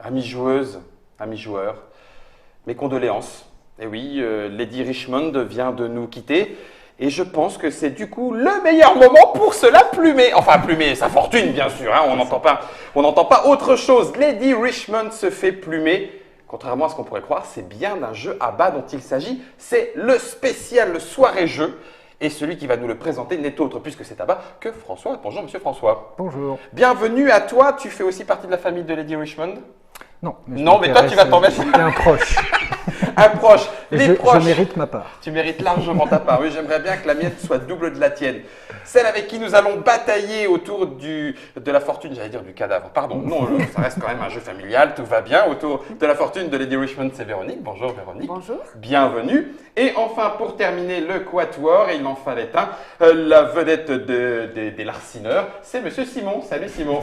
Amis joueuses, amis joueurs, mes condoléances. Et oui, Lady Richmond vient de nous quitter. Et je pense que c'est du coup le meilleur moment pour se la plumer. Enfin, plumer sa fortune, bien sûr. Hein, on n'entend pas autre chose. Lady Richmond se fait plumer. Contrairement à ce qu'on pourrait croire, c'est bien d'un jeu à bas dont il s'agit. C'est le spécial soirée-jeu. Et celui qui va nous le présenter n'est autre, puisque c'est à bas, que François. Bonjour, monsieur François. Bonjour. Bienvenue à toi. Tu fais aussi partie de la famille de Lady Richmond? Non, mais toi, tu vas t'en mettre. Un proche. Un proche. Les proches. Je mérite ma part. Tu mérites largement ta part. Oui, j'aimerais bien que la mienne soit double de la tienne. Celle avec qui nous allons batailler autour de la fortune, j'allais dire du cadavre. Pardon, non, ça reste quand même un jeu familial, tout va bien. Autour de la fortune de Lady Richmond, c'est Véronique. Bonjour Véronique. Bonjour. Bienvenue. Et enfin, pour terminer le quatuor, et il en fallait un, la vedette des larcineurs, c'est monsieur Simon. Salut Simon.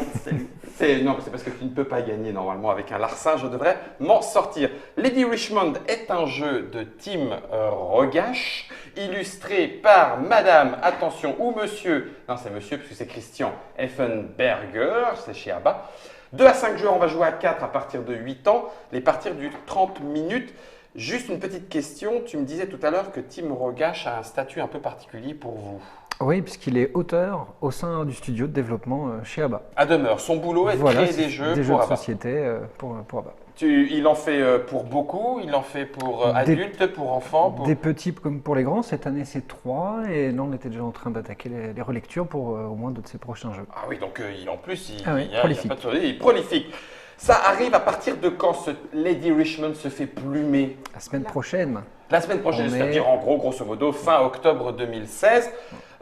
Non, c'est parce que tu ne peux pas gagner normalement avec un larcin, je devrais m'en sortir. Lady Richmond est un jeu de Tim Rogache, illustré par madame, attention, ou monsieur, non c'est monsieur parce que c'est Christian Effenberger, c'est chez ABBA. 2 à 5 joueurs, on va jouer à 4 à partir de 8 ans, les parties durent 30 minutes. Juste une petite question, tu me disais tout à l'heure que Tim Rogache a un statut un peu particulier pour vous. Oui, puisqu'il est auteur au sein du studio de développement chez ABBA. À demeure, son boulot est de créer des jeux pour de ABBA. société pour ABBA. Il en fait pour beaucoup, il en fait pour adultes, pour enfants Des petits comme pour les grands. Cette année, c'est 3. Et là, on était déjà en train d'attaquer les relectures pour au moins d'autres de ses prochains jeux. Ah oui, donc en plus, prolifique. il est prolifique. Ça arrive à partir de quand ce Lady Richmond se fait plumer? La semaine prochaine. La semaine prochaine, c'est-à-dire en gros, grosso modo, fin octobre 2016.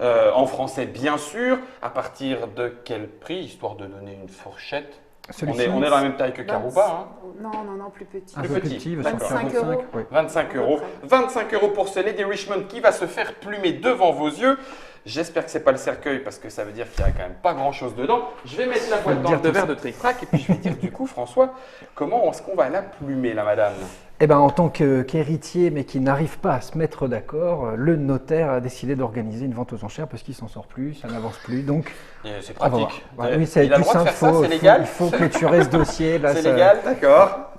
En français, bien sûr. À partir de quel prix, histoire de donner une fourchette? On est dans la même taille que Karuba. Hein. Non, plus petit. Plus petit, 25 euros. Oui. 25 euros. 25 euros pour ce Lady Richmond qui va se faire plumer devant vos yeux. J'espère que ce n'est pas le cercueil parce que ça veut dire qu'il n'y a quand même pas grand-chose dedans. Je vais mettre la boîte dans le verre de tric-trac et puis je vais dire du coup, François, comment est-ce qu'on va la plumer, la madame? Eh ben, en tant qu'héritier, mais qui n'arrive pas à se mettre d'accord, le notaire a décidé d'organiser une vente aux enchères parce qu'il s'en sort plus, ça n'avance plus. Donc, c'est pratique. Oui, c'est il a le plus droit de simple. faire ça, c'est légal. Il faut clôturer ce dossier. C'est légal, d'accord.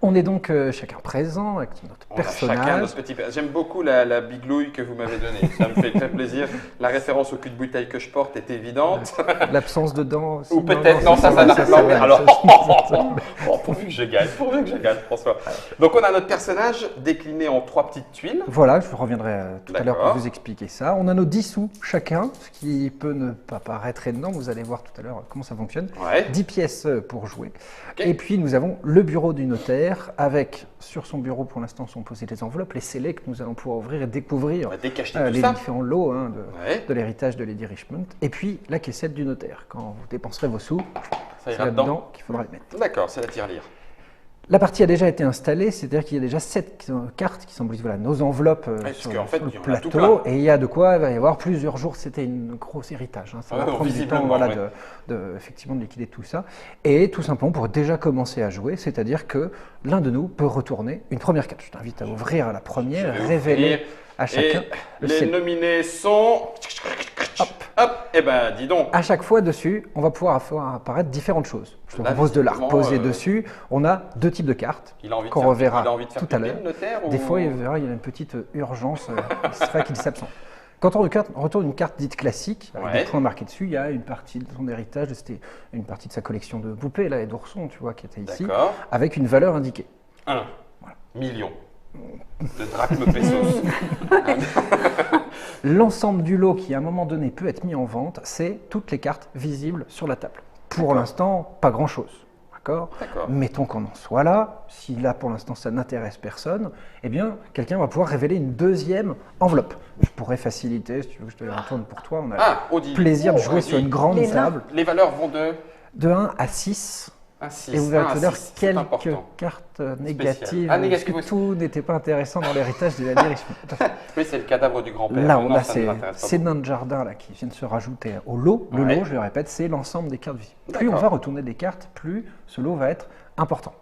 On est donc chacun présent avec notre personnage. Chacun notre petit. J'aime beaucoup la biglouille que vous m'avez donnée. Ça me fait très plaisir. La référence au cul de bouteille que je porte est évidente. L'absence de dents aussi. Ou peut-être non, ça n'a pas. Alors, pourvu que je gagne, François. Donc on a notre personnage décliné en 3 petites tuiles. Voilà, je reviendrai tout à l'heure pour vous expliquer ça. On a nos 10 sous chacun, ce qui peut ne pas paraître énorme. Vous allez voir tout à l'heure comment ça fonctionne. Ouais. 10 pièces pour jouer. Okay. Et puis nous avons le bureau du notaire avec sur son bureau pour l'instant sont posées les enveloppes, les scellés que nous allons pouvoir ouvrir et découvrir les différents lots de l'héritage de Lady Richmond. Et puis la caissette du notaire. Quand vous dépenserez vos sous, c'est là-dedans qu'il faudra les mettre. D'accord, c'est la tirelire. La partie a déjà été installée, c'est-à-dire qu'il y a déjà 7 cartes qui symbolisent nos enveloppes sur le plateau. Et il y a de quoi, il va y avoir plusieurs jours. C'était un gros héritage. Hein. Ça va prendre du temps effectivement, de liquider tout ça. Et tout simplement pour déjà commencer à jouer, c'est-à-dire que l'un de nous peut retourner une première carte. Je t'invite à ouvrir la première, révéler à chacun. Les nominés sont… Hop, et ben dis donc. À chaque fois dessus, on va pouvoir faire apparaître différentes choses. Je te propose de la reposer dessus. On a 2 types de cartes qu'on reverra tout à l'heure. Des fois, il y a une petite urgence qu'il s'absente. Quand on retourne une carte dite classique, avec des points marqués dessus, il y a une partie de son héritage, c'était une partie de sa collection de poupées là, et d'oursons, tu vois, qui était ici, avec une valeur indiquée. 1 million de drachmes pesos. L'ensemble du lot qui, à un moment donné, peut être mis en vente, c'est toutes les cartes visibles sur la table. Pour l'instant, pas grand-chose. D'accord. Mettons qu'on en soit là. Si là, pour l'instant, ça n'intéresse personne, eh bien, quelqu'un va pouvoir révéler une deuxième enveloppe. Je pourrais faciliter, si tu veux que je te la retourne pour toi. On a le plaisir de jouer sur une grande table. Les valeurs vont de 1 à 6. Et vous verrez tout à l'heure quelques cartes négatives, parce que tout n'était pas intéressant dans l'héritage de la Lady Richmond. Oui, c'est le cadavre du grand-père. Là, on a ces nains de jardin là, qui viennent se rajouter au lot. Le lot, je le répète, c'est l'ensemble des cartes visibles. Plus on va retourner des cartes, plus ce lot va être important.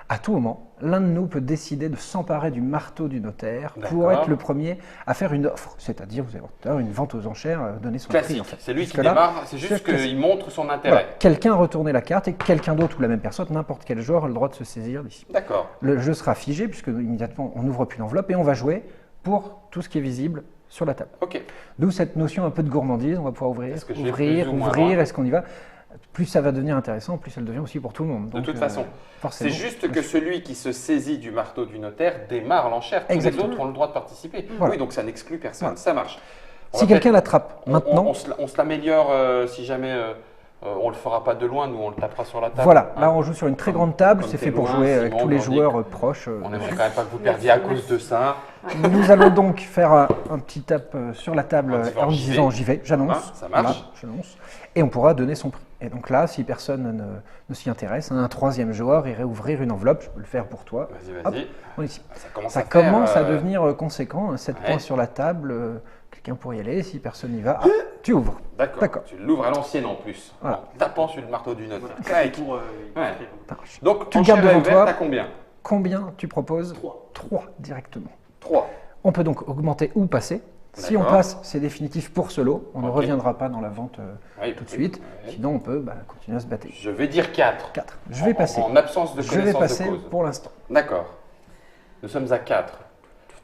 À tout moment, l'un de nous peut décider de s'emparer du marteau du notaire pour être le premier à faire une offre. C'est-à-dire, vous avez une vente aux enchères, donner son prix. En fait. C'est lui qui démarre, c'est juste qu'il montre son intérêt. Voilà. Quelqu'un a retourné la carte et quelqu'un d'autre ou la même personne, n'importe quel joueur, a le droit de se saisir d'ici. D'accord. Le jeu sera figé puisque immédiatement on n'ouvre plus l'enveloppe et on va jouer pour tout ce qui est visible sur la table. Ok. D'où cette notion un peu de gourmandise, on va pouvoir ouvrir, est-ce qu'on y va? Plus ça va devenir intéressant, plus ça le devient aussi pour tout le monde. Donc, de toute façon, c'est juste que celui qui se saisit du marteau du notaire démarre l'enchère. Tous les autres ont le droit de participer. Voilà. Oui, donc ça n'exclut personne. Voilà. Ça marche. Si quelqu'un l'attrape maintenant… On se l'améliore si jamais… on ne le fera pas de loin, nous on le tapera sur la table. Voilà, là on joue sur une très grande table, c'est fait pour jouer avec tous les joueurs proches. On n'aimerait quand même pas que vous perdiez à cause de ça. Nous allons donc faire un petit tape sur la table en disant j'y vais, j'annonce. Ça marche. Voilà, j'annonce. Et on pourra donner son prix. Et donc là, si personne ne s'y intéresse, un troisième joueur irait ouvrir une enveloppe, je peux le faire pour toi. Vas-y. On est ici. Ça commence à devenir conséquent, 7 points sur la table. Quelqu'un pour y aller, si personne n'y va, tu ouvres. D'accord. Tu l'ouvres à l'ancienne en plus, en tapant sur le marteau du notaire. Donc, tu le gardes devant toi. À combien? Combien tu proposes? 3 directement. 3. On peut donc augmenter ou passer. Si on passe, c'est définitif pour ce lot. On ne reviendra pas dans la vente tout de suite. Sinon, on peut continuer à se battre. Je vais dire 4. 4. Je vais passer. En absence de connaissance de cause. Je vais passer pour l'instant. D'accord. Nous sommes à 4.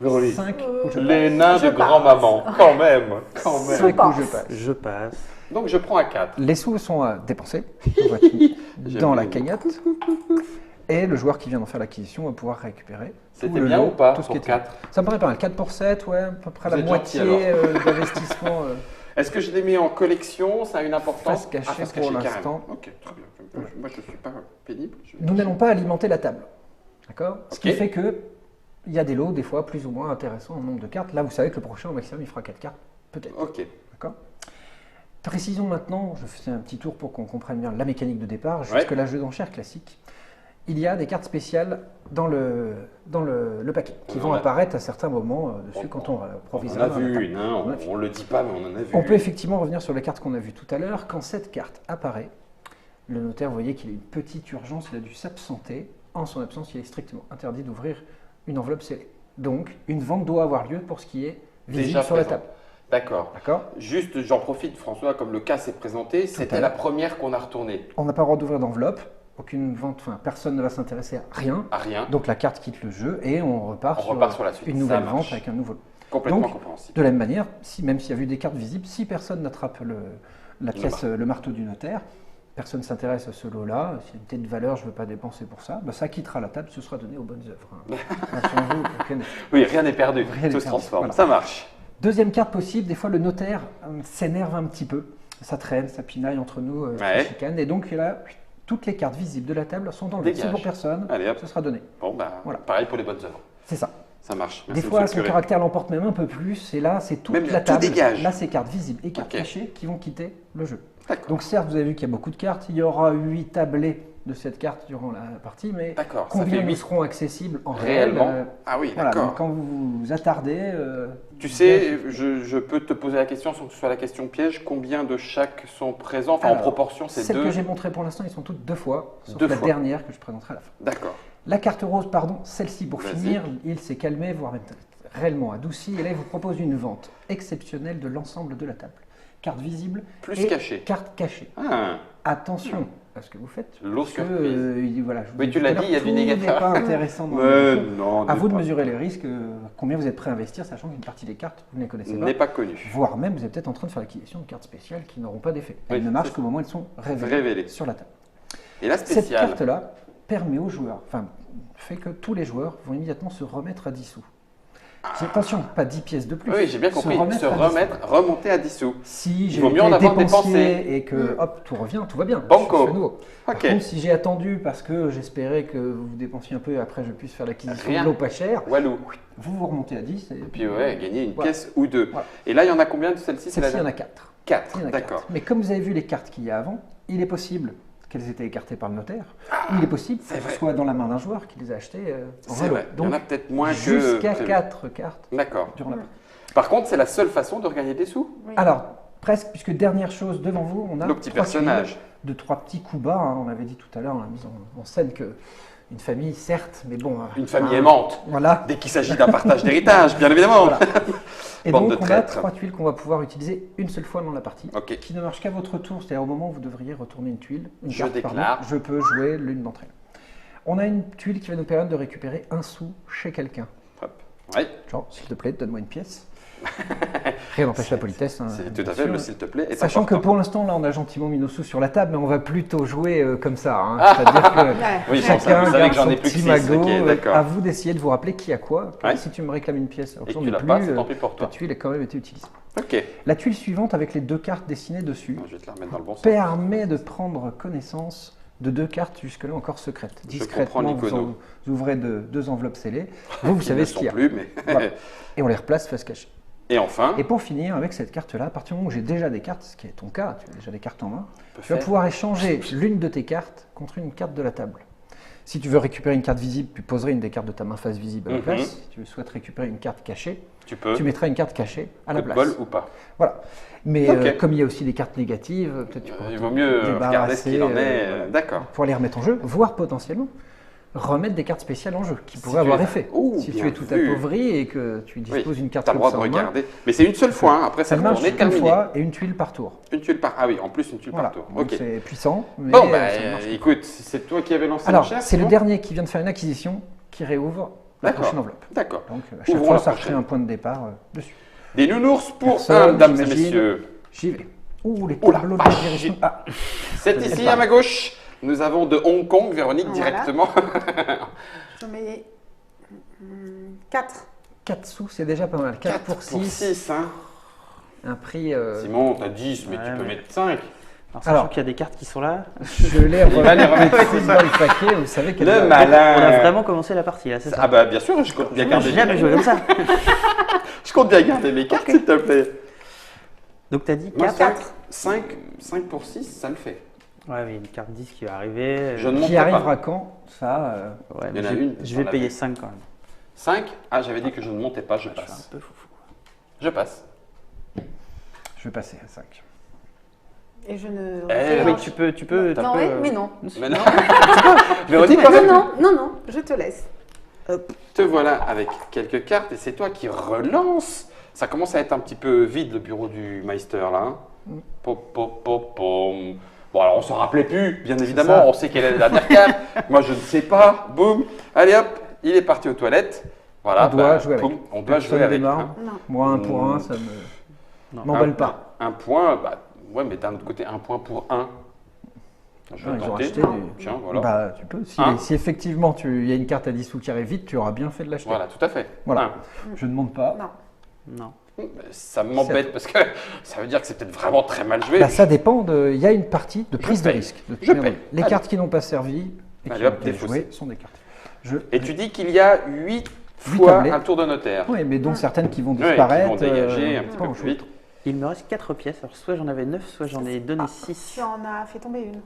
5 les nains de grand-maman, quand même. 5 où je passe. Je passe. Donc je prends à 4. Les sous sont dépensés dans la cagnotte. Et le joueur qui vient d'en faire l'acquisition va pouvoir récupérer. C'était bien ou pas tout ce qui est 4? Ça me paraît pas mal. 4 pour 7, ouais, à peu près la moitié d'investissement. Est-ce que je les mets en collection? Ça a une importance? Face cachée pour l'instant. Ok, très bien. Moi, je ne suis pas pénible. Nous n'allons pas alimenter la table. D'accord. Ce qui fait que il y a des lots, des fois, plus ou moins intéressants en nombre de cartes. Là, vous savez que le prochain, au maximum, il fera 4 cartes, peut-être. Ok. D'accord. Précisons maintenant, je fais un petit tour pour qu'on comprenne bien la mécanique de départ, jusque la jeu d'enchères classique. Il y a des cartes spéciales dans le paquet qui vont apparaître à certains moments dessus quand on improvisera. On en a vu une, on ne le dit pas, mais on en a vu. On peut effectivement revenir sur les cartes qu'on a vues tout à l'heure. Quand cette carte apparaît, le notaire, vous voyez qu'il a une petite urgence, il a dû s'absenter. En son absence, il est strictement interdit d'ouvrir une enveloppe scellée. Donc, une vente doit avoir lieu pour ce qui est visible sur la table. D'accord. Juste, j'en profite, François, comme le cas s'est présenté, c'était la première qu'on a retournée. On n'a pas le droit d'ouvrir d'enveloppe. Aucune vente, personne ne va s'intéresser à rien. Donc la carte quitte le jeu et on repart sur la suite. Une nouvelle vente avec un nouveau lot. Complètement compréhensible. De la même manière, même s'il y a eu des cartes visibles, si personne n'attrape la pièce, le marteau du notaire, personne ne s'intéresse à ce lot-là, s'il y a une telle valeur, je ne veux pas dépenser pour ça, ça quittera la table, ce sera donné aux bonnes œuvres. Oui, rien n'est perdu, tout se transforme, voilà. Ça marche. Deuxième carte possible, des fois le notaire s'énerve un petit peu, ça traîne, ça pinaille entre nous, ça chicane, et donc là, toutes les cartes visibles de la table sont enlevées. C'est pour personne, ce sera donné. Bon, pareil pour les bonnes œuvres. C'est ça. Ça marche. Des fois, son caractère l'emporte même un peu plus, et là, c'est toute la table. Là, c'est cartes visibles et cartes cachées qui vont quitter le jeu. Donc certes, vous avez vu qu'il y a beaucoup de cartes, il y aura 8 tablés de cette carte durant la partie, mais combien nous seront accessibles en réellement Ah oui, d'accord. Quand vous vous attardez… tu sais, je peux te poser la question sans que ce soit la question piège, combien de chaque sont présents, en proportion, c'est 2. Celles que j'ai montrées pour l'instant, ils sont toutes 2 fois, sauf la dernière que je présenterai à la fin. D'accord. La carte rose, celle-ci pour finir, il s'est calmé, voire même réellement adouci, et là il vous propose une vente exceptionnelle de l'ensemble de la table. Carte visible plus cachée. Carte cachée. Attention à ce que vous faites. L'autre oui, tu l'as dit, il y a du négatif. Tout n'est pas intéressant dans non, à vous de mesurer les risques, combien vous êtes prêt à investir, sachant qu'une partie des cartes, vous ne les connaissez pas. N'est pas connue. Voire même, vous êtes peut-être en train de faire l'acquisition de cartes spéciales qui n'auront pas d'effet. Elles ne marchent qu'au moment où elles sont révélées sur la table. Et la spéciale. Cette carte-là permet aux joueurs, fait que tous les joueurs vont immédiatement se remettre à 10 sous. Attention, pas 10 pièces de plus. Oui, j'ai bien compris. Remonter à 10 sous. Si j'ai dépensé et que tout revient, tout va bien. Banco. Par contre, si j'ai attendu parce que j'espérais que vous dépensiez un peu et après je puisse faire l'acquisition de l'eau pas cher, vous remontez à 10. Et puis gagner une pièce ou 2. Voilà. Et là, il y en a combien de celle-ci? Celle-ci, il y en a 4. 4, d'accord. Mais comme vous avez vu les cartes qu'il y a avant, il est possible qu'elles étaient écartées par le notaire. Il est possible que ce soit dans la main d'un joueur qui les a achetées en vélo. Donc, il y en a peut-être moins jusqu'à 4 cartes durant la partie. Par contre, c'est la seule façon de regagner des sous. Alors, presque, puisque dernière chose devant vous, on a nos petits personnages. De 3 petits coups bas. On avait dit tout à l'heure, on a mis en scène que une famille, certes, mais bon. Une famille aimante. Voilà. Dès qu'il s'agit d'un partage d'héritage, bien évidemment. Voilà. Et Bande donc, de on a traîtres. 3 tuiles qu'on va pouvoir utiliser une seule fois dans la partie, Ok. qui ne marche qu'à votre tour, c'est-à-dire au moment où vous devriez retourner une tuile. Une Je carte, déclare. pardon. Je peux jouer l'une d'entre elles. On a une tuile qui va nous permettre de récupérer un sou chez quelqu'un. Hop. Ouais. Genre, s'il te plaît, donne-moi une pièce. Rien n'empêche la politesse. Hein, C'est tout bien à fait, sûr. le s'il te plaît. Est Sachant que important. pour l'instant, là, on a gentiment mis nos sous sur la table, mais on va plutôt jouer comme ça. Hein. C'est-à-dire que Ouais. Oui, chacun vous savez garde que j'en son ai plus que petit 6. magot. Ok, d'accord. À vous d'essayer de vous rappeler qui a quoi. Ouais. Si tu me réclames une pièce, alors Et j'en que ai tu l'as plus, pas, c'est tant pis pour ta toi. tuile a quand même été utilisée. Ok. La tuile suivante, avec les 2 cartes dessinées dessus, Je vais te la remettre dans le bon sens. permet de prendre connaissance de 2 cartes jusque-là encore secrètes. Je Discrètement, comprends, Nicono. vous ouvrez 2 enveloppes scellées. Vous Ils savez ne ce sont qu'il y a. plus, mais... Voilà. Et on les replace face cachée. Et enfin, Et pour finir, avec cette carte-là, à partir du moment où j'ai déjà des cartes, ce qui est ton cas, tu as déjà des cartes en main, on peut tu vas faire- pouvoir échanger l'une de tes cartes contre une carte de la table. Si tu veux récupérer une carte visible, tu poserais une des cartes de ta main face visible à la Mhm. place. Si tu souhaites récupérer une carte cachée, tu peux, tu mettras une carte cachée à la coup de place. bol ou pas. Voilà. Mais Ok. comme il y a aussi des cartes négatives, peut-être tu pourras Il te vaut mieux regarder ce qu'il en débarrasser, est. D'accord. pour les remettre en jeu, voire potentiellement remettre des cartes spéciales en jeu qui Si pourraient tu avoir es- effet. Ouh, si bien tu es tout vu. appauvri et que tu disposes d'une carte Tu as le comme droit de ça en main, regarder. Mais c'est une seule fois, hein. Après ça ça marche on est une terminé. fois et une tuile par tour. Une tuile par... Ah oui, en plus une tuile Voilà. par tour. Donc Ok. c'est puissant. Mais Bon, bah, ça marche. écoute, c'est toi qui avais lancé Alors, l'enchère, c'est le sinon dernier qui vient de faire une acquisition qui réouvre la D'accord. prochaine enveloppe. D'accord. Donc à chaque Ouvrons fois, la ça prochaine. recrée un point de départ dessus. Des nounours pour Personne, un, dames et j'imagine. messieurs. J'y vais. Ouh, les Oula, tableaux de vache. guérison. Ah, C'est ici à ma gauche. Nous avons de Hong Kong, Véronique, Voilà. directement. Je mets 4. 4 sous, c'est déjà pas mal. 4 pour 6, 6, hein. un prix. Simon, t'as 10, mais Ouais, tu peux mais- mettre 5. Sachant Alors. qu'il y a des cartes qui sont là, Je l'ai va les remettre, remis dans le paquet, vous savez qu'elle Le va- malin. on a vraiment commencé la partie là, c'est ça. Ah bah bien sûr, je compte bien J'ai garder, jamais joué comme ça. je compte bien garder mes cartes, s'il te plaît. Donc t'as dit Moi, 4 5 pour 6, ça le fait. Ouais, mais une carte 10 qui va arriver. Je ne monte Qui pas. arrivera quand Ça, Ouais, Il y en a je vais- une, je t'en vais as payer fait. 5 quand même. 5 Ah, j'avais dit que je ne montais pas, je Je suis un passe. peu foufou. Je passe. je vais passer à 5. Et je ne. Eh, Oui, tu peux. Non, ouais, mais non. Mais non. Véronique, quand Non, même, non, non, non, je te laisse. te voilà avec quelques cartes et c'est toi qui relance. Ça commence à être un petit peu vide le bureau du Meister là. Hein. Pop, pop, pop, pom. Bon alors on s'en rappelait plus, bien évidemment, ça. on sait quelle est la dernière carte. Moi je ne sais pas. Boum. Allez hop, il est parti aux toilettes. Voilà. On doit jouer avec. boum, on doit Personne jouer avec. démarre. hein. Non. Moi, 1 pour 1, ça me Non. m'emballe pas. Un point, bah ouais, mais d'un autre côté, un point pour un. Je vais Ah, ils ont tenter. acheté Tiens, voilà. Bah, tu peux. Si, Un. si effectivement il y a une carte à 10 sous qui arrive vite, tu auras bien fait de l'acheter. Voilà, tout à fait. Voilà. Un. Je ne monte pas. Non. Non. Ça m'embête parce que ça veut dire que c'est peut-être vraiment très mal joué. Bah, ça dépend. Il y a une partie de prise de paye. risque. de Je première paye. revue. Les Allez. cartes qui n'ont pas servi et qui Allez, hop, ont été défaussé. jouées sont des cartes. Et tu dis qu'il y a 8 Huit fois tablés. un tour de notaire. Oui, mais dont certaines qui vont Ouais, disparaître. qui vont dégager un c'est petit pas peu grand-chose. plus vite. Il me reste 4 pièces. Alors soit j'en avais 9, soit j'en ai donné 6. Tu en as fait tomber une.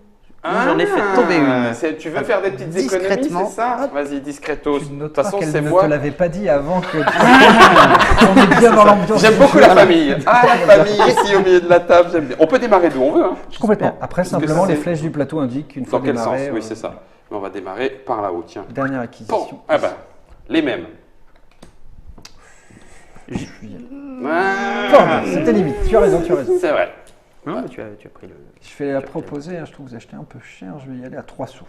J'en ai fait tomber une. Tu veux faire des petites économies, Discrètement. c'est ça? Vas-y, discretos. Tu De toute noteras façon, qu'elle c'est ne moi. te l'avait pas dit avant que on est bien dans l'ambiance. J'aime du beaucoup jeu. la famille. Ah, la famille ici au milieu de la table, j'aime bien. On peut démarrer d'où on veut. Hein. Complètement. Après, que simplement, c'est- les flèches du plateau indiquent qu'une fois Dans quel sens? démarré, Oui, c'est ça. Mais on va démarrer par là-haut, tiens. dernière Bon, acquisition. ah ben, les mêmes. Ah, C'était limite. Tu as raison, tu as raison. c'est vrai. Non, mais tu as pris le. Je vais la proposer, hein, je trouve que vous achetez un peu cher, je vais y aller à 3 sous.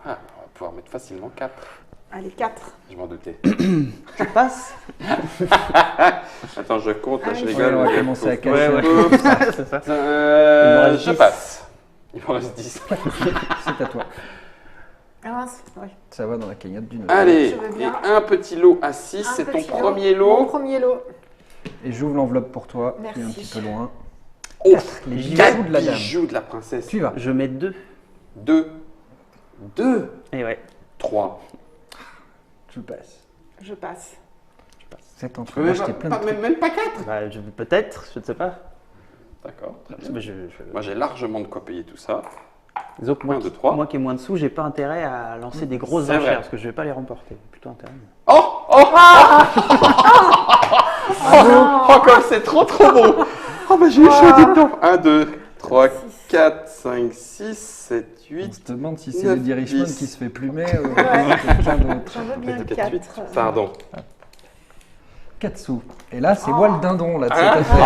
Ah, on va pouvoir mettre facilement 4. Allez, 4. Je m'en doutais. Tu passes. Attends, je compte, là, je Ouais, rigole. on va commencer à casser. C'est ça. Je reste 10. passe. Il me reste 10. C'est à toi. Ah, ouais. Ça va dans la cagnotte d'une. Allez, Je veux et bien. un petit lot à 6, Un c'est ton petit lot. premier Mon lot. premier lot. Et j'ouvre l'enveloppe pour toi, qui est un Merci. petit peu loin. Oh, Les bijoux 4 de la dame. bijoux de la princesse. Tu y vas. Je mets 2. 2, 2, Et ouais. 3. Je passe. Je passe. C'est en train d'acheter plein de trucs. Même pas 4. Bah, peut-être, je ne sais pas. D'accord, très bien. Mais Moi, j'ai largement de quoi payer tout ça. Disons que moi, 1, 2, 3. moi qui ai moins de sous, j'ai pas intérêt à lancer des grosses C'est vrai. enchères parce que je vais pas les remporter. Plutôt intérêt. Oh, oh, oh, comme c'est trop beau. Oh, bah j'ai eu chaud, dis donc. 1, 2, 3, 4, 5, 6, 7, On 8. se demande si c'est 9, Lady Richmond 10. qui se fait plumer ou quelqu'un d'autre. J'en veux bien 4, 8. 4. Pardon. 4 sous. Et là, c'est moi le dindon. Là,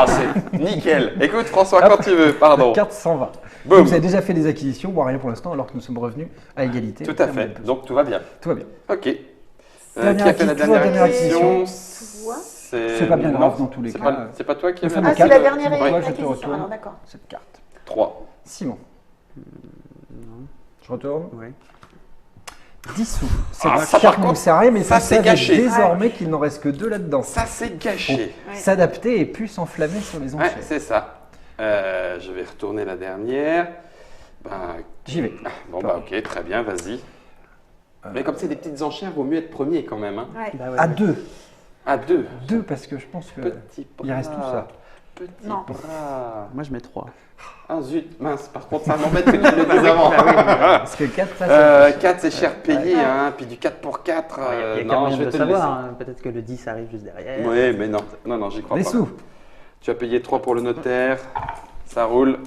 C'est nickel. Écoute, François, quand tu veux, pardon. La carte s'en va. Boum. Vous avez déjà fait des acquisitions, moi rien pour l'instant, alors que nous sommes revenus à égalité. Tout à fait. Donc tout va bien. Tout va bien. Ok. Qui Dernière a fait la dernière acquisition. acquisition? C'est pas bien grave dans tous les cas. C'est pas toi qui as fait Le la Ah, c'est la dernière Ouais, je te acquisition, retourne. alors d'accord. Cette carte. 3. Simon. Non. Je retourne. Ouais. 10 sous. Cette Ah, ça, carte par ne contre, sert à rien, mais ça, vous c'est savez gâché. désormais qu'il n'en reste que 2 là-dedans. Ça, c'est gâché. Ouais. S'adapter et plus s'enflammer sur les Ouais, enchères. c'est ça. Je vais retourner la dernière. Ben, J'y vais. bon, bah, ok, très bien, vas-y. Mais comme c'est des petites enchères, vaut mieux être premier quand même. Hein. Ouais. Bah ouais, À ouais. 2. À 2. 2 parce que je pense que Petit bras. il reste tout ça. Petit Non. bras. Moi, je mets 3. Ah zut, mince, par contre, ça m'embête que tu le dises avant. Parce que 4, ça c'est 4, c'est cher payé, Ouais. hein. Puis du 4 pour 4. Il y a non, quand je même vais de te le savoir. laisser. Hein. Peut-être que le 10 arrive juste derrière. Oui, mais non. Non, non, j'y crois les pas. sous. Tu as payé 3 pour le notaire. Ça roule.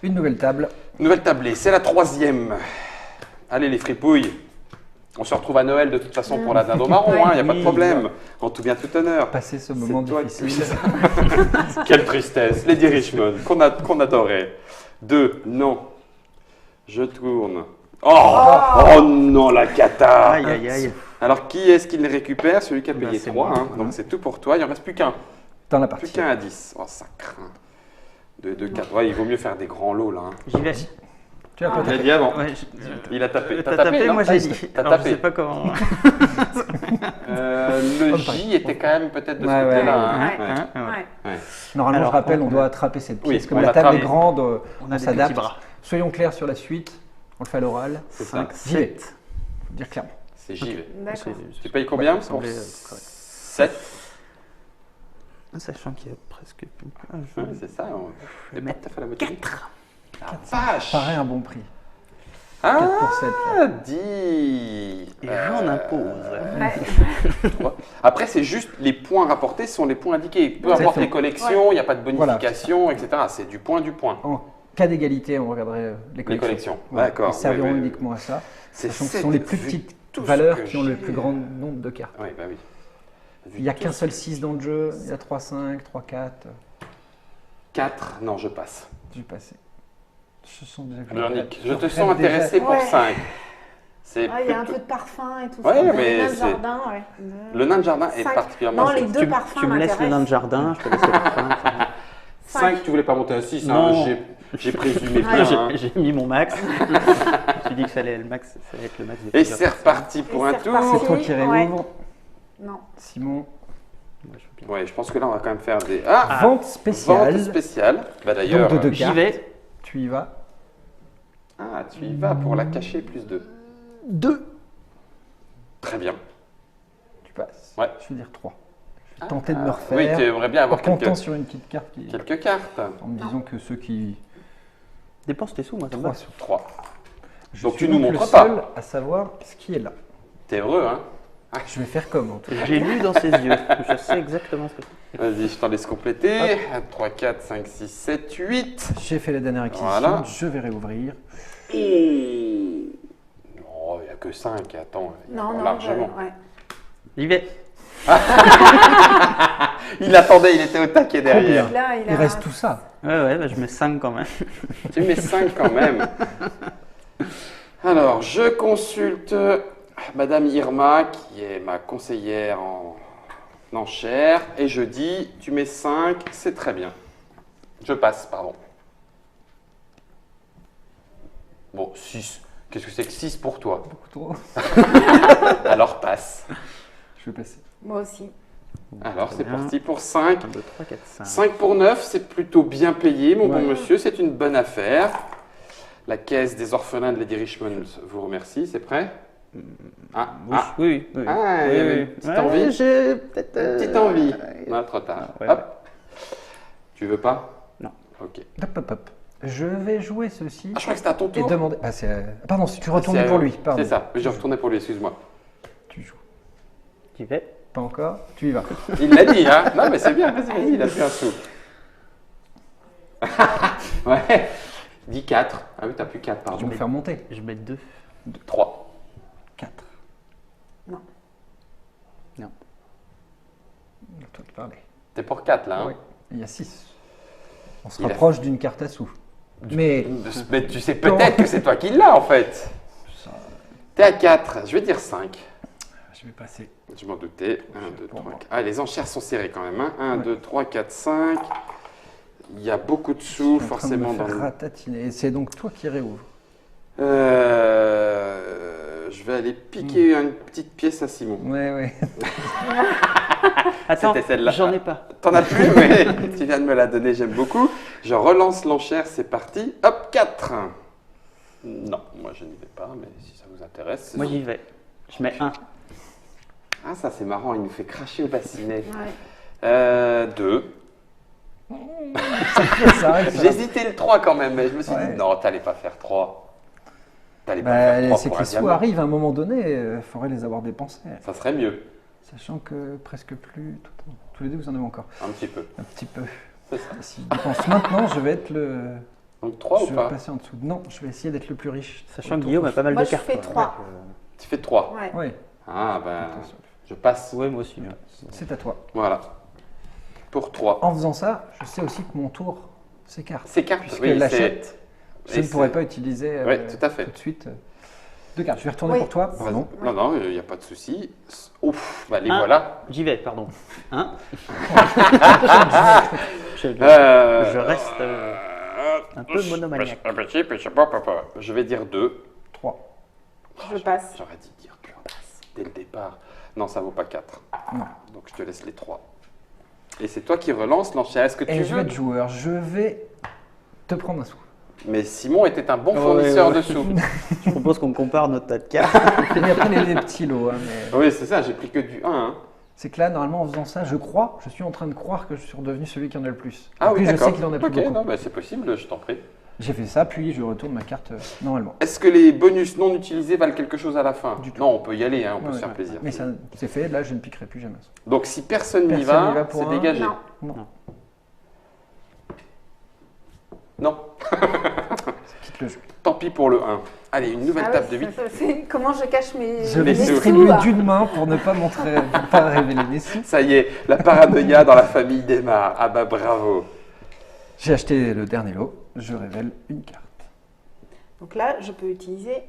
Une nouvelle table. Nouvelle tablée, c'est la 3e. Allez, les fripouilles. On se retrouve à Noël de toute façon pour la dinde au marron, il n'y a pas de problème. En tout bien, tout honneur. Passer ce moment C'est toi difficile. qui- Quelle tristesse. Lady Richmond, qu'on adorait. 2, non. Je tourne. Oh non, la cata. Aïe, aïe, aïe. Alors, qui est-ce qui le récupère? Celui qui a Bah, payé c'est 3. moi. Hein. Donc, c'est tout pour toi. Il n'en reste plus qu'un. Dans la Plus partie. qu'un à 10. Oh, ça craint. 2, 4. Ouais, il vaut mieux faire des grands lots, là. Hein. J'y vais. Tu as Il a peut-être. dit avant. Ouais, Il a tapé. T'as tapé, non moi j'ai dit. T'as Alors, je tapé. sais pas comment. Le J était quand même peut-être de ce Ouais, ouais. côté-là. hein. Ouais. Ouais. Hein, ouais. Ouais. Normalement, Alors, je rappelle, on on- doit attraper cette Oui, pièce. Comme on la table l'attrape. est grande, On a on des s'adapte. petits bras. Soyons clairs sur la suite. On le fait à l'oral. C'est ça. 5, J'y vais. 7. Faut dire clairement. C'est JV. D'accord. Tu payes combien Ouais, pour semblait, 7? Sachant qu'il y a presque plus. Ah, je Ouais, c'est ça. On je est vais pas mettre tout à fait la moitié. 4. La vache. Pareil, un bon prix. 4 Ah, pour 7. 10. Et j'en impose. Ouais. Après, c'est juste les points rapportés sont les points indiqués. Peu importe Exactement. les collections, il n'y a pas de Voilà. bonification, etc. C'est du point. En cas d'égalité, on regarderait les collections. collections. Voilà. D'accord. Ils serviront Oui, oui, oui. uniquement à ça. C'est Sachant que ce sept, sont les plus vu petites tout ce valeurs que qui ont le j'ai. plus grand nombre de cartes. Oui, bah oui. Vu Il n'y a tout qu'un ce- seul 6 dans le jeu, il y a 3, 5, 3, 4. 4, non, je passe. J'ai passé. Ce sont déjà Véronique, je te rêve sens déjà. intéressé pour Ouais. 5. C'est Ah, il y a un plutôt- peu de parfum et tout Ouais, ça. mais Le nain de c'est- jardin, ouais. Le nain de jardin est Cinq. particulièrement. Non, les deux parfums Tu me laisses le nain de m'intéressent. jardin, je te laisse le parfum. 5, tu voulais pas monter à 6, hein, Non. j'ai présumé Ouais. bien. hein. J'ai mis mon max. Je me suis dit que ça allait, le max, ça allait être le max. de Et plusieurs c'est personnes. reparti pour Et un c'est tour. reparti. C'est toi qui Ouais. réouvre. Non. Simon. Moi, je veux bien. Ouais, je pense que là, on va quand même faire des. Ah, Vente spéciale. vente spéciale. Bah d'ailleurs. Donc de deux J'y cartes. vais. Tu y vas. Ah, tu y vas pour la cacher plus 2. 2. Très bien. Tu passes. Ouais. Je vais dire 3. Je vais tenter de me refaire. Oui, tu aimerais bien en avoir comptant sur une petite carte qui. quelques cartes. En me disant que ceux qui. Dépense tes sous, moi, ça me 3 va. sur 3. 3. Donc tu nous montres le pas. seul à savoir ce qui est là. T'es heureux, hein? Je vais faire comme en tout cas. J'ai lu dans ses yeux. Je sais exactement ce que c'est. Vas-y, je t'en laisse compléter. 3, 4, 5, 6, 7, 8. J'ai fait la dernière acquisition. Voilà. Je vais réouvrir. Non, il n'y a que 5. Attends, il y a Non, encore non. largement. Ouais. J'y vais. Il attendait, il était au taquet Trop derrière. bien. Là, il Il a... reste tout ça. Ouais, bah, je mets 5 quand même. Tu mets 5 quand même. Alors, je consulte Madame Irma, qui est ma conseillère en enchères, et je dis, tu mets 5, c'est très bien. Je passe, pardon. Bon, 6. Qu'est-ce que c'est que 6 pour toi? Beaucoup trop. Alors passe. Je vais passer. Moi aussi. Alors, c'est bien. parti pour 5. 1, 2, 3, 4, 5. 5 pour 9, c'est plutôt bien payé, mon Ouais. bon monsieur, c'est une bonne affaire. La caisse des orphelins de Lady Richmond vous remercie, c'est prêt? Ah, Oui, ah, oui, oui. Ah, il y avait une petite envie. J'ai peut-être. petite envie. Non, trop tard. Ouais, Hop. ouais. Tu veux pas? Non. Ok. Hop, hop, hop. Je vais jouer ceci Ah, je crois que c'était à ton et tour. demander. Ah, pardon, si tu retournes C'est, pour lui. Pardon. C'est ça, je retournais pour lui, excuse-moi. Tu joues. J'y vais. Pas encore. Tu y vas. Il l'a dit, hein? Non, mais c'est bien, vas-y, il a fait un sou. Ouais. 10, 4. Ah oui, t'as plus 4, Je pardon. vais me faire monter. Je mets 2. 3. 4. Non. Non. Toi qui parlais. T'es pour 4 là, hein? Oui. Il y a 6. On se Il a- rapproche d'une carte à sous. Mais Mais tu sais peut-être que c'est toi qui l'as en fait. ça, T'es à 4, je vais dire 5. je vais passer. Je m'en doutais. 1, 2, pour 3, moi. 4. Ah, les enchères sont serrées quand même. 1, Ouais. 2, 3, 4, 5. Il y a beaucoup de sous forcément dans dans le... ratatiner. Et c'est donc toi qui réouvre. Je vais aller piquer une petite pièce à Simon. Ouais. Attends, C'était celle-là. j'en ai pas. T'en as plus, mais tu viens de me la donner, j'aime beaucoup. Je relance l'enchère, c'est parti. Hop, 4. Non, moi je n'y vais pas, mais si ça vous intéresse. Moi, j'y vais. Je mets 1. Ah, ça c'est marrant, il nous fait cracher au bassinet. Ouais. 2. Ça arrive, ça. J'hésitais le 3 quand même, mais je me suis Ouais. dit non, t'allais pas faire 3. T'allais pas Bah, faire 3 c'est pour que un les sous diamant. arrivent à un moment donné, il faudrait les avoir dépensés. Ça serait mieux, Sachant que presque plus. Tous les deux, vous en avez encore. un petit peu. Un petit peu. C'est ça. Si je dépense maintenant, je vais être le. Donc 3 je ou vais pas passer en dessous. Non, je vais essayer d'être le plus riche. Sachant que Guillaume a pas mal Moi, de je cartes. fais quoi. 3. Tu fais 3. Ouais. Oui, Ah ben, je passe. Ouais, moi aussi. c'est à toi. Voilà. Pour 3. En faisant ça, je sais aussi que mon tour s'écarte. Ces cartes, Puisque oui, l'achète, je et ne pourrais c'est- pas utiliser Oui, tout à fait. tout de suite 2 cartes. Je vais retourner Oui. pour toi. Vas-y. Pardon. Non, non, il n'y a pas de souci. Ouf, bah les Un. voilà. J'y vais, pardon. Hein je, Euh, je reste un peu monomaniaque. Je vais dire 2. 3. Je passe. J'aurais dû dire plus dès le départ. Non, ça vaut pas 4. Non. Donc je te laisse les 3. Et c'est toi qui relance l'enchère. Est-ce que tu Et je vais veux être joueur. Je vais te prendre un sou. Mais Simon était un bon fournisseur ouais. de sous. Je propose qu'on compare notre tas de cartes. Et après, il y a des petits lots. Hein, mais... Oui, c'est ça, j'ai pris que du 1. Hein. C'est que là, normalement, en faisant ça, je suis en train de croire que je suis redevenu celui qui en a le plus. Ah Et oui, puis, je d'accord. sais qu'il en a plus Ok, beaucoup. non, bah, c'est possible, je t'en prie. J'ai fait ça, puis je retourne ma carte normalement. Est-ce que les bonus non utilisés valent quelque chose à la fin? Du tout. Non, on peut y aller, hein, on peut Ouais, se faire ouais. plaisir. Mais ça, c'est fait, là, je ne piquerai plus jamais. Donc si personne n'y Personne n'y va, va pour c'est un. dégagé. Non. Non. Quitte le jeu. Tant pis pour le 1. Allez, une nouvelle Ah table oui, de 8. Comment je cache mes Je Les vais sous. distribuer sous, d'une main pour ne pas montrer, pour pas révéler mes sous. Ça y est, la paranoïa dans la famille démarre. Ah bah bravo. J'ai acheté le dernier lot, je révèle une carte. Donc là, je peux utiliser.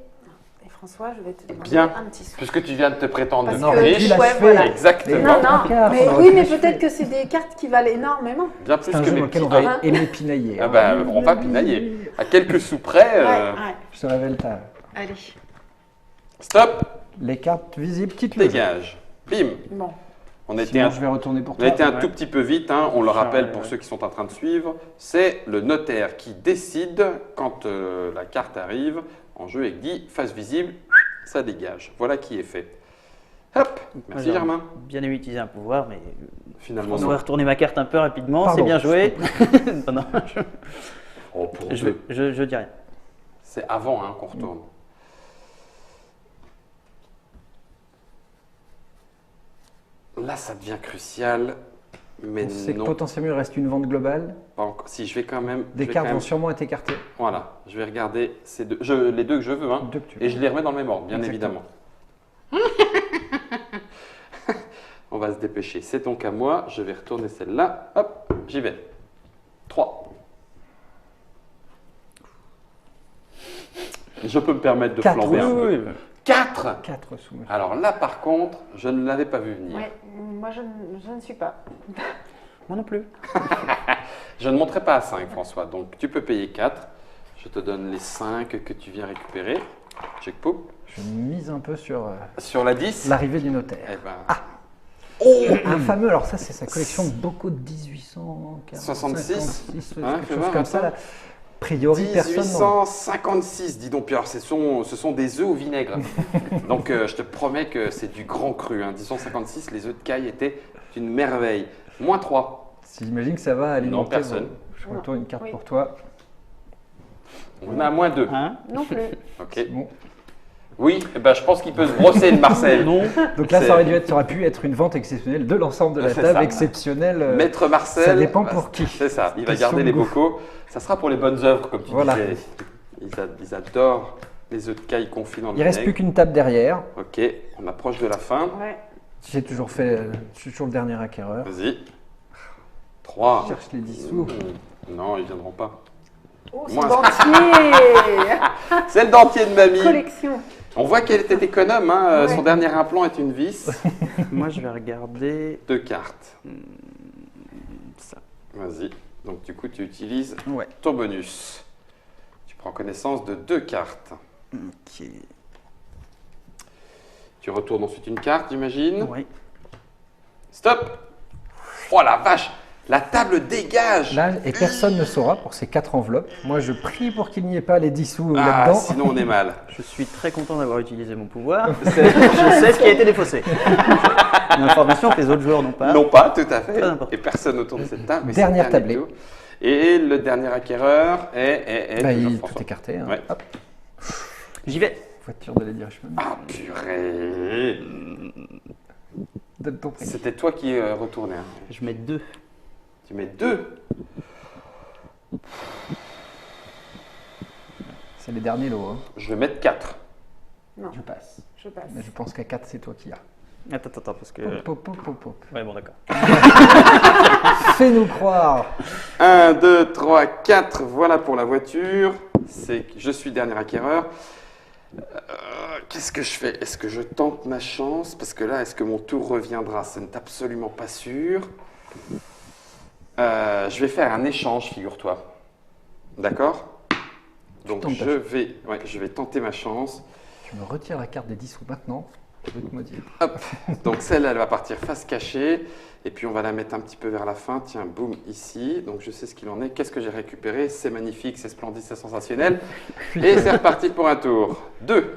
Et François, je vais te demander Bien. un petit sou. Puisque tu viens de te prétendre Parce Non, que- mais riche. tu l'as ouais, fait. voilà. Exactement. Non, non, Carte, mais on aurait oui, pu mais l'acheter. peut-être que c'est des cartes qui valent énormément. Bien plus C'est un que jeu mes dans lequel petits on 1. va aimer pinailler. Ah bah, on va pinailler. À quelques sous près. Ouais. Je te révèle ta... Allez. Stop, les cartes visibles, quitte le jeu. dégage. Bim. Bon. On était Sinon, un je vais retourner pour On toi. a été un Ouais. tout petit peu vite, hein, on le rappelle Ouais, pour ouais. ceux qui sont en train de suivre. C'est le notaire qui décide quand la carte arrive en jeu et qui dit face visible, ça dégage. Voilà qui est fait. Hop, merci J'ai Germain. bien aimé utiliser un pouvoir, mais Finalement, on non. aurait retourné ma carte un peu rapidement. Pardon, C'est bien joué. non, non, Oh, pour je, deux. je dis rien. C'est avant hein, qu'on retourne. Là, ça devient crucial, mais C'est que non. potentiellement, il reste une vente globale. Pas encore. Si, je vais quand même. Des je vais cartes quand même- vont sûrement être écartées. Voilà, je vais regarder ces deux. Les deux que je veux, hein. Deux que tu veux. Et je les remets dans le même ordre, bien Exactement. évidemment. On va se dépêcher. C'est donc à moi. Je vais retourner celle-là. Hop, j'y vais. 3. Je peux me permettre de Quatre, flamber un oui, peu. 4. 4 sous. monsieur. Alors là, par contre, je ne l'avais pas vu venir. Ouais, moi, je ne suis pas. Moi non plus. Je ne monterai pas à 5, François. Donc tu peux payer 4. Je te donne les 5 que tu viens récupérer. Check poup. Je mise un peu sur Sur la 10. l'arrivée du notaire. Eh ben, Un fameux, alors ça, c'est sa collection de beaucoup de 1846, 66, quelque hein, fais chose voir, comme ça. attends. Là. A priori, personne. n'en- 1856, dis donc. Puis alors, ce sont des œufs au vinaigre. Donc, je te promets que c'est du grand cru. Hein. 1856, les œufs de caille étaient une merveille. Moins 3. J'imagine que ça va alimenter. Non, personne. Je retourne une carte Oui. pour toi. On a moins 2. Hein Non plus. Ok. Bon. Oui, eh ben, je pense qu'il peut se brosser le Marcel. Non. Donc là, C'est- ça aurait pu être une vente exceptionnelle de l'ensemble de la C'est table, ça. exceptionnelle. Maître Marcel. ça dépend bah, pour qui. C'est ça. Il va Question garder de les goût. bocaux. Ça sera pour les bonnes œuvres, comme tu Voilà. disais. Ils adorent les œufs de caille confits dans le Il ne reste plus qu'une table derrière. Ok, on approche de la fin. Ouais. Je suis toujours le dernier acquéreur. Vas-y. 3. Je cherche les 10 sous. Non, ils viendront pas. Oh, son Moi. dentier. C'est le dentier de mamie. Collection. On voit qu'elle était économe. Hein. Son dernier implant est une vis. Moi, je vais regarder 2 cartes. ça. Vas-y. Donc, du coup, tu utilises Ouais. ton bonus. Tu prends connaissance de 2 cartes. Ok. Tu retournes ensuite une carte, j'imagine. Ouais. Stop. Oh la vache. La table dégage. Là, et personne ne saura pour ces 4 enveloppes. Moi, je prie pour qu'il n'y ait pas les 10 sous Ah, là-dedans. sinon on est mal. Je suis très content d'avoir utilisé mon pouvoir. Je sais ce qui a été défaussé. Une information que les autres joueurs n'ont pas. Non pas, tout à fait. Très important. Et personne autour de cette table. mais Dernière c'est tablée. Carnito. Et le dernier acquéreur est Bah, toujours tout François. écarté. Hein. Ouais. Hop, J'y vais. voiture de Lady Richmond. Ah purée. Donne ton prix. C'était toi qui retournais. Hein. Je mets 2. Tu mets 2. C'est les derniers lots. Hein. Je vais mettre 4. Non, Je passe. je passe. Mais je pense qu'à 4, c'est toi qui as. Attends, parce que. Hop, hop, hop, hop. Ouais, bon, d'accord. Fais-nous croire. 1, 2, 3, 4. Voilà pour la voiture. Je suis dernier acquéreur. Qu'est-ce que je fais? Est-ce que je tente ma chance? Parce que là, est-ce que mon tour reviendra? Ce n'est absolument pas sûr. Je vais faire un échange, figure-toi. D'accord? Donc tentes ta je vais tenter ma chance. Tu me retires la carte des 10 sous maintenant. Je veux te maudire. Hop. Donc celle-là, elle va partir face cachée. Et puis on va la mettre un petit peu vers la fin. Tiens, boum, ici. Donc je sais ce qu'il en est. Qu'est-ce que j'ai récupéré? C'est magnifique, c'est splendide, c'est sensationnel. Et c'est reparti pour un tour. 2.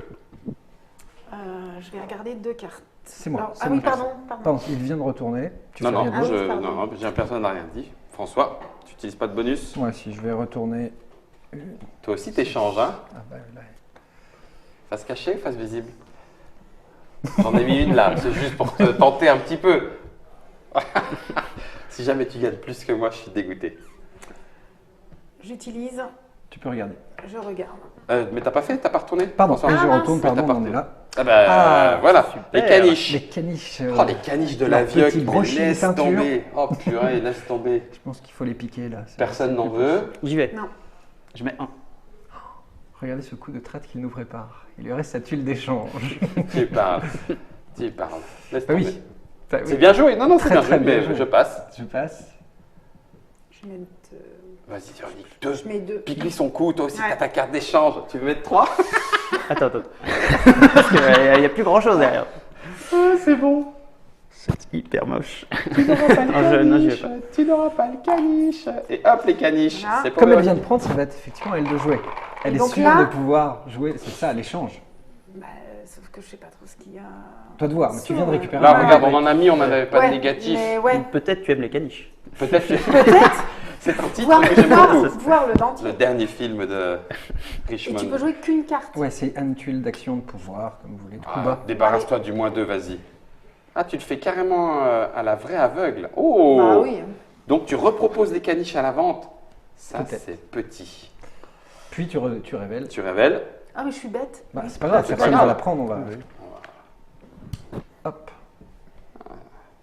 Je vais regarder 2 cartes. C'est moi. Alors, c'est ah mon oui, tour. pardon. Pardon, il vient de retourner. Tu Non, fais non, rien Ah d'autre. oui, pardon. non, personne n'a rien dit. François, tu n'utilises pas de bonus? Moi, si je vais retourner. Toi aussi, t'échanges, hein? Ah bah, là. Face cachée ou face visible? J'en ai mis une là, c'est juste pour te tenter un petit peu. Si jamais tu gagnes plus que moi, je suis dégoûté. J'utilise, Tu peux regarder. je regarde. Mais t'as pas fait? T'as pas retourné? Pardon, François? je mince. retourne, Mais t'as pardon, pas on est retourné. là. Ah bah voilà, super. les caniches. Les caniches. Oh, les caniches de la leurs vieux petits qui brochis de laisse peinture. tomber. Oh purée, laisse tomber. Je pense qu'il faut les piquer là. Personne n'en veut. J'y vais. Non. Je mets 1. Regardez ce coup de traite qu'il nous prépare. Il lui reste sa tuile d'échange. Tu parles. Tu parles. Laisse Ah tomber. oui. Bah oui. C'est bien joué. Non, c'est Très, bien très joué, bien mais joué. je passe. Je passe. Je mets 2. Vas-y, Véronique. 2. Je mets 2. Pique-lui son coup. Toi aussi, Ouais. t'as ta carte d'échange. Tu veux mettre 3? Attends. Parce qu'il n'y a plus grand chose derrière. C'est bon. C'est hyper moche. Tu n'auras pas le Non, j'y vais caniche. pas. Tu n'auras pas le caniche. Et hop, les caniches. Voilà. C'est pour Comme elle vient de Véronique. prendre, ça va être effectivement elle de jouer. Elle Et est donc sûre là- de pouvoir jouer. C'est ça, l'échange. Bah, sauf que je sais pas trop ce qu'il y a. Toi de voir, mais tu viens de récupérer. Là, un regarde, brick. on en a mis, on n'en avait pas Ouais, de négatif. Mais ouais, Peut-être tu aimes les caniches. Peut-être que peut-être c'est un titre voir, que j'aime voir, beaucoup. voir le dentier. Le dernier film de Et Richmond. tu peux jouer qu'une carte. Ouais, c'est une tuile d'action de pouvoir, comme vous voulez. Tout Ah, bas. débarrasse-toi du -2, vas-y. Ah, tu le fais carrément à la vraie aveugle. Oh! Bah oui. Donc tu reproposes les caniches à la vente. Ça, Peut-être. c'est petit. Puis tu révèles. Tu révèles. Ah mais je suis bête. Bah, c'est pas grave, c'est pas personne ne va grave. la prendre. On va. Hop.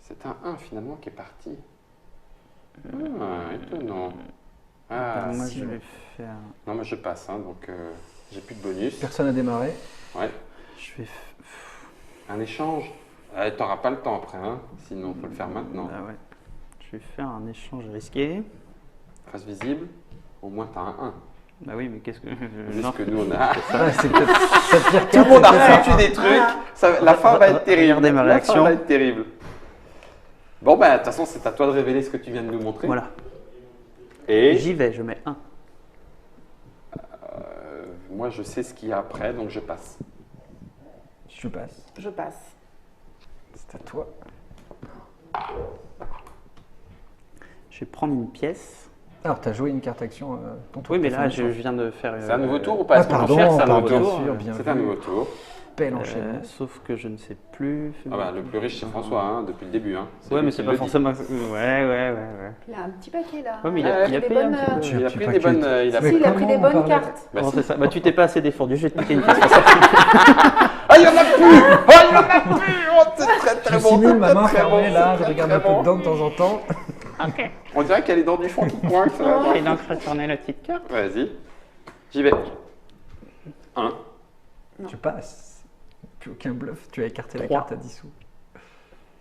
C'est un 1 finalement qui est parti. Ah, étonnant. Ah, Moi, si. je vais faire. Non, mais je passe, hein, donc j'ai plus de bonus. Personne n'a démarré. Ouais. Je vais. Un échange. T'auras pas le temps après, hein, sinon il faut le faire maintenant. Bah ouais. Je vais faire un échange risqué. Face visible, au moins t'as un 1. Bah oui, mais qu'est-ce que. Juste Non. que nous on a. Ouais, c'est peut-être cette pire Tout le carte, monde a c'est peut-être foutu des trucs. La fin va être terrible. Regardez ma La réaction. fin va être terrible. Bon, bah, de toute façon, c'est à toi de révéler ce que tu viens de nous montrer. Voilà. Et J'y vais, je mets 1. moi, je sais ce qu'il y a après, donc je passe. Je passe. Je passe. C'est à toi. Je vais prendre une pièce. Alors, tu as joué une carte action. Ton tour Oui, mais pour là, faire je un échange. viens de faire. C'est un nouveau tour ou pas? Ah, Est-ce qu'on en pardon, cherche? C'est un pardon, nouveau bien tour. sûr, bien C'est vu. un nouveau tour. bel enchaînement. Sauf que je ne sais plus. Ah bah, le plus riche, c'est François, hein, depuis le début. Hein. Ouais, mais c'est pas forcément. Ouais. Il a un petit paquet là. Ouais, mais il a payé un petit peu. Il a pris des bonnes. Il a pris des bonnes cartes. Bah, Bon, si. c'est ça. Bah, tu t'es pas assez défendu, je vais te piquer une pièce. Ah, il y en a plus. Ah, il y en a plus. Oh, c'est très très Je bon. simule ma main très fermée bon, là, c'est je regarde très un peu bon. dedans de temps en temps. Ok. On dirait qu'elle est dans du fond qui coince. Et donc, retourner la petite carte. Vas-y. J'y vais. 1. Tu passes. Plus aucun bluff, tu as écarté la 3. carte à 10 sous.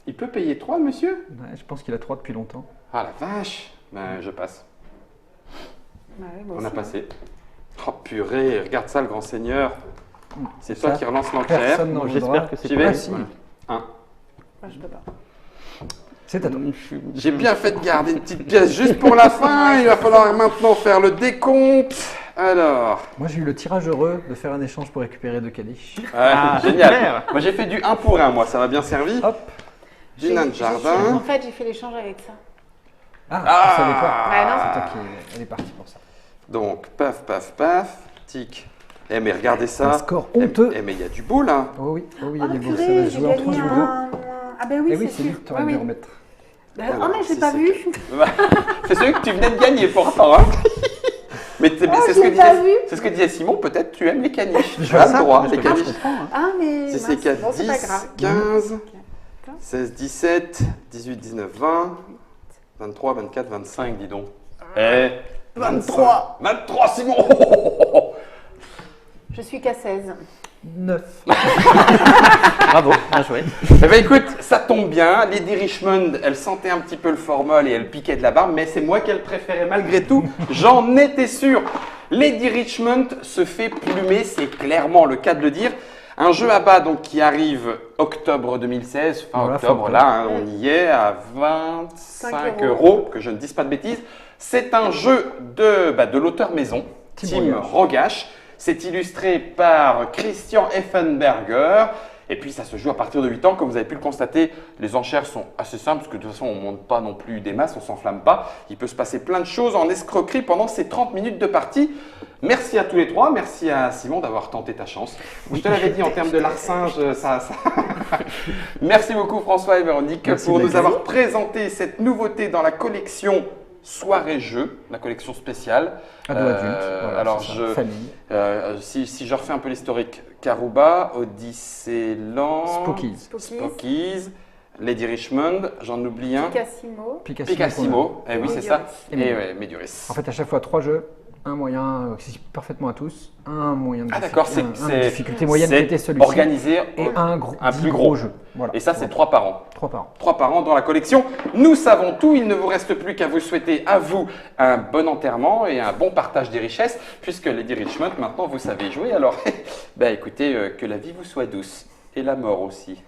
Il peut payer 3, monsieur? Ouais, je pense qu'il a 3 depuis longtemps. Ah la vache. Ben, je passe. Ouais, moi On a aussi, passé. Oh purée, regarde ça, le grand seigneur. C'est toi Ça, qui relance l'enchère. Personne n'en Bon, voudra. j'espère que c'est J'y pas vais. Ah, si. 1. Moi, je peux pas. C'est à toi. J'ai bien fait de garder une petite pièce juste pour la fin. Il va falloir maintenant faire le décompte. Alors. Moi, j'ai eu le tirage heureux de faire un échange pour récupérer 2 Kadish. Ah, génial. super. Moi j'ai fait du 1 pour 1, moi, ça m'a bien servi. Hop. Du nain de En jardin. fait, j'ai fait l'échange avec ça. Ah, tu savais pas. Ouais, non. C'est toi qui elle est partie pour ça. Donc, paf, paf, paf. Tic. Eh, mais regardez ça. Un score honteux. Eh, mais il y a du beau là. Oh oui, il y a Ah des beaux. Ça purée, va se j'ai jouer entre gagné du beau. un... Ah ben oui, Eh oui, c'est c'est sûr. lui que tu aurais Ouais, dû oui. remettre. Oh mais je l'ai Si, pas c'est vu. C'est celui que tu venais de gagner pourtant. Hein. Mais c'est Oh, c'est je l'ai pas vu. ce que disait Simon, peut-être tu aimes les caniches. Tu Je as vois le ça, droit, je les comprends, caniches. Ah mais Si c'est mince. 4, Bon, c'est pas 10, grave. 15, 16, 17, 18, 19, 20, 23, 24, 25, dis donc. Eh, 23 23, Simon. Je suis qu'à 16. 9. Bravo, bien joué. Eh bien écoute, ça tombe bien, Lady Richmond, elle sentait un petit peu le formol et elle piquait de la barbe, mais c'est moi qu'elle préférait malgré tout, j'en étais sûr. Lady Richmond se fait plumer, c'est clairement le cas de le dire. Un jeu à bas donc, qui arrive octobre 2016, fin Voilà, octobre fin là, hein, on y est, à 25 5 €, que je ne dise pas de bêtises. C'est un jeu de l'auteur maison, Tim Rogash. C'est illustré par Christian Effenberger. Et puis ça se joue à partir de 8 ans. Comme vous avez pu le constater, les enchères sont assez simples parce que de toute façon on ne monte pas non plus des masses, on ne s'enflamme pas. Il peut se passer plein de choses en escroquerie pendant ces 30 minutes de partie. Merci à tous les trois. Merci à Simon d'avoir tenté ta chance. Je te l'avais dit en termes de larcinge, ça. Merci beaucoup François et Véronique pour nous avoir présenté cette nouveauté dans la collection Soirée Jeux, la collection spéciale. Ado adulte. Voilà, alors, famille. si je refais un peu l'historique, Karuba, Odysseyland, Spookies, Lady Richmond, j'en oublie un. Picassimo. Eh oui, c'est ça. Et ouais, Méduris. En fait, à chaque fois, 3 jeux. Un moyen accessible parfaitement à tous, un moyen de difficulté moyenne qui était celui-ci, organisé et un plus gros jeu. Voilà. Et ça, c'est 3 par an. 3 par an. 3 par an dans la collection. Nous savons tout. Il ne vous reste plus qu'à vous souhaiter à vous un bon enterrement et un bon partage des richesses, puisque Lady Richmond, maintenant, vous savez jouer. Alors, écoutez, que la vie vous soit douce et la mort aussi.